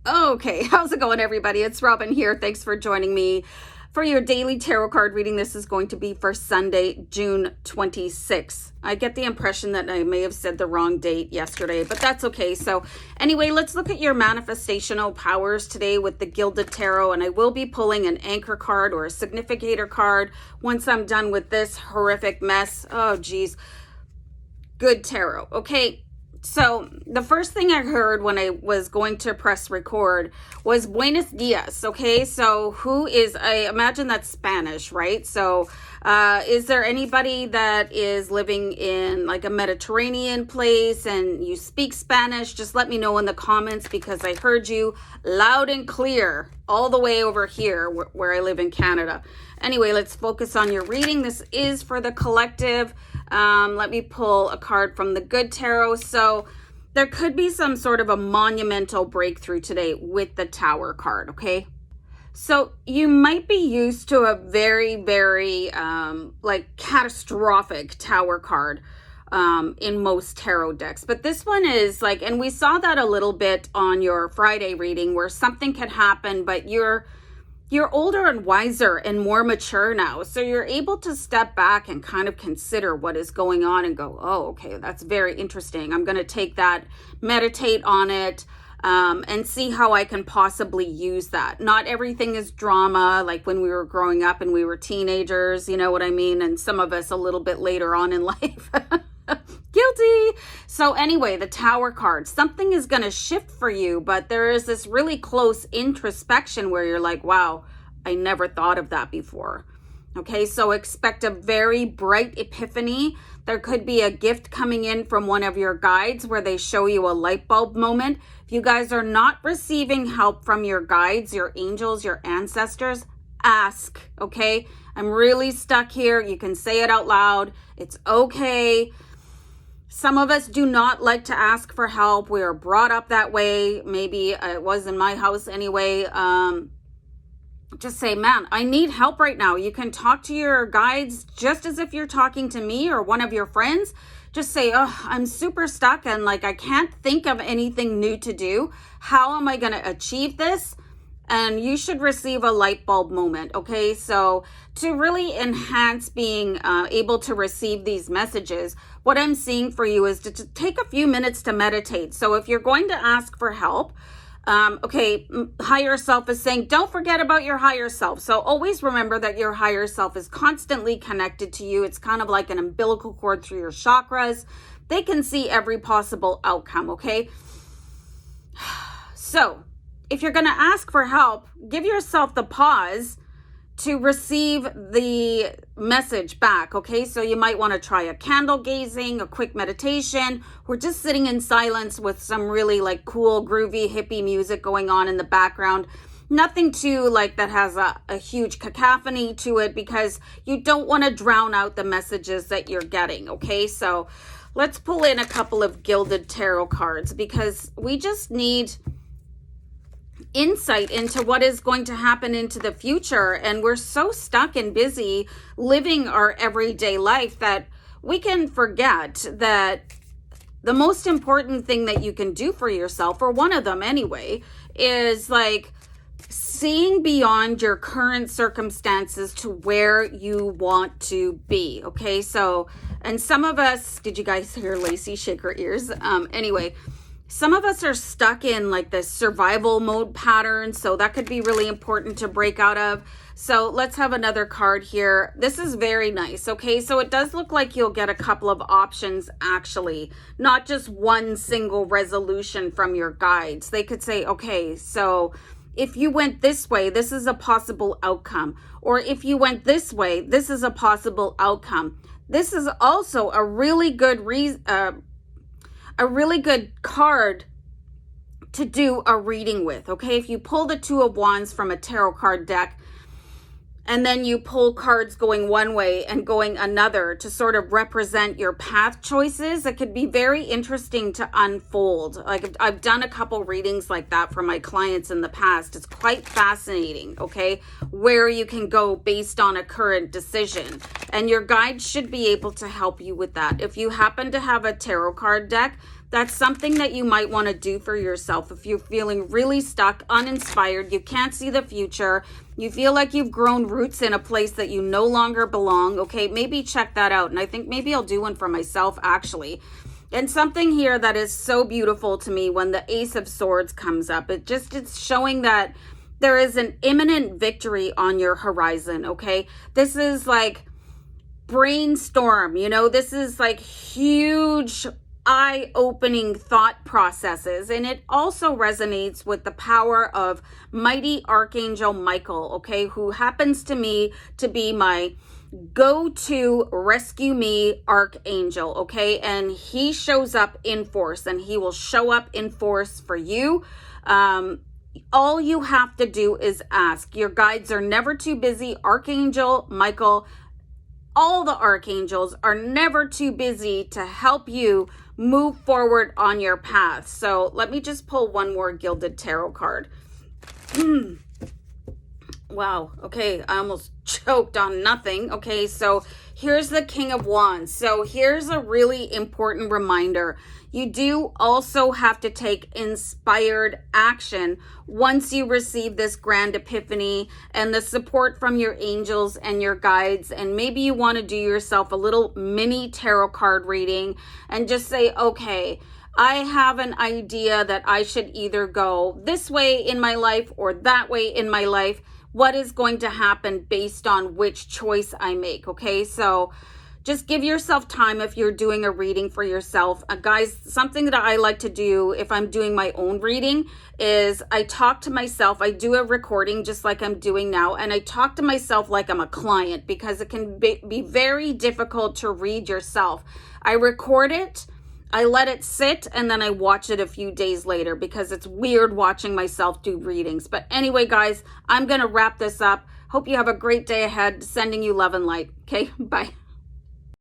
Okay, how's it going, everybody? It's Robin here. Thanks for joining me for your daily tarot card reading. This is going to be for Sunday, June 26th. I get the impression that I may have said the wrong date yesterday, but that's okay. So anyway, let's look at your manifestational powers today with the Gilded Tarot, and I will be pulling an anchor card or a significator card once I'm done with this horrific mess. Oh, geez. Good tarot. Okay. So the first thing I heard when I was going to press record was Buenos Dias. Okay, so I imagine that's Spanish, right? So is there anybody that is living in like a Mediterranean place and you speak Spanish? Just let me know in the comments, because I heard you loud and clear all the way over here where I live in Canada. Anyway, let's focus on your reading. This is for the collective. Let me pull a card from the Good Tarot. So there could be some sort of a monumental breakthrough today with the Tower card, okay? So you might be used to a very, very like catastrophic Tower card in most tarot decks. But this one is like, and we saw that a little bit on your Friday reading where something could happen, but you're older and wiser and more mature now. So you're able to step back and kind of consider what is going on and go, oh, okay, that's very interesting. I'm going to take that, meditate on it, and see how I can possibly use that. Not everything is drama, like when we were growing up and we were teenagers, you know what I mean? And some of us a little bit later on in life. Guilty. So anyway, the Tower card, something is going to shift for you, but there is this really close introspection where you're like, wow, I never thought of that before. Okay, so expect a very bright epiphany. There could be a gift coming in from one of your guides where they show you a light bulb moment. If you guys are not receiving help from your guides, your angels, your ancestors, ask, okay? I'm really stuck here. You can say it out loud. It's okay. Some of us do not like to ask for help. We are brought up that way. Maybe it was in my house anyway. Just say, man, I need help right now. You can talk to your guides just as if you're talking to me or one of your friends. Just say, oh, I'm super stuck and like I can't think of anything new to do. How am I going to achieve this? And you should receive a light bulb moment, okay? So to really enhance being able to receive these messages, what I'm seeing for you is to take a few minutes to meditate. So if you're going to ask for help, higher self is saying, don't forget about your higher self. So always remember that your higher self is constantly connected to you. It's kind of like an umbilical cord through your chakras. They can see every possible outcome, okay? So if you're going to ask for help, give yourself the pause to receive the message back, okay? So you might want to try a candle gazing, a quick meditation, or just sitting in silence with some really like cool, groovy, hippie music going on in the background. Nothing too like that has a huge cacophony to it, because you don't want to drown out the messages that you're getting, okay? So let's pull in a couple of Gilded Tarot cards, because we just need insight into what is going to happen into the future. And we're so stuck and busy living our everyday life that we can forget that the most important thing that you can do for yourself, or one of them anyway, is like seeing beyond your current circumstances to where you want to be. Okay, so, and some of us, did you guys hear Lacey shake her ears? Anyway, some of us are stuck in like this survival mode pattern, so that could be really important to break out of. So let's have another card here. This is very nice, okay? So it does look like you'll get a couple of options, actually, not just one single resolution from your guides. They could say, okay, so if you went this way, this is a possible outcome. Or if you went this way, this is a possible outcome. This is also a really good card to do a reading with, okay? If you pull the Two of Wands from a tarot card deck, and then you pull cards going one way and going another to sort of represent your path choices, it could be very interesting to unfold. Like I've done a couple readings like that for my clients in the past. It's quite fascinating, okay? Where you can go based on a current decision. And your guide should be able to help you with that. If you happen to have a tarot card deck That's something that you might want to do for yourself. If you're feeling really stuck, uninspired, you can't see the future, you feel like you've grown roots in a place that you no longer belong, okay, maybe check that out. And I think maybe I'll do one for myself, actually. And something here that is so beautiful to me when the Ace of Swords comes up, it's showing that there is an imminent victory on your horizon, okay? This is like brainstorm, you know, this is like huge eye-opening thought processes, and it also resonates with the power of mighty Archangel Michael, okay, who happens to me to be my go-to rescue me archangel, okay, and he shows up in force, and he will show up in force for you. All you have to do is ask. Your guides are never too busy. Archangel Michael, all the archangels are never too busy to help you move forward on your path. So let me just pull one more Gilded Tarot card. Wow. Okay. I almost choked on nothing. Okay. So here's the King of Wands. So here's a really important reminder. You do also have to take inspired action once you receive this grand epiphany and the support from your angels and your guides. And maybe you want to do yourself a little mini tarot card reading and just say, okay, I have an idea that I should either go this way in my life or that way in my life. What is going to happen based on which choice I make? Okay, so just give yourself time if you're doing a reading for yourself. Guys, something that I like to do if I'm doing my own reading is I talk to myself. I do a recording just like I'm doing now, and I talk to myself like I'm a client because it can be very difficult to read yourself. I record it, I let it sit, and then I watch it a few days later because it's weird watching myself do readings. But anyway, guys, I'm going to wrap this up. Hope you have a great day ahead. Sending you love and light. Okay, bye.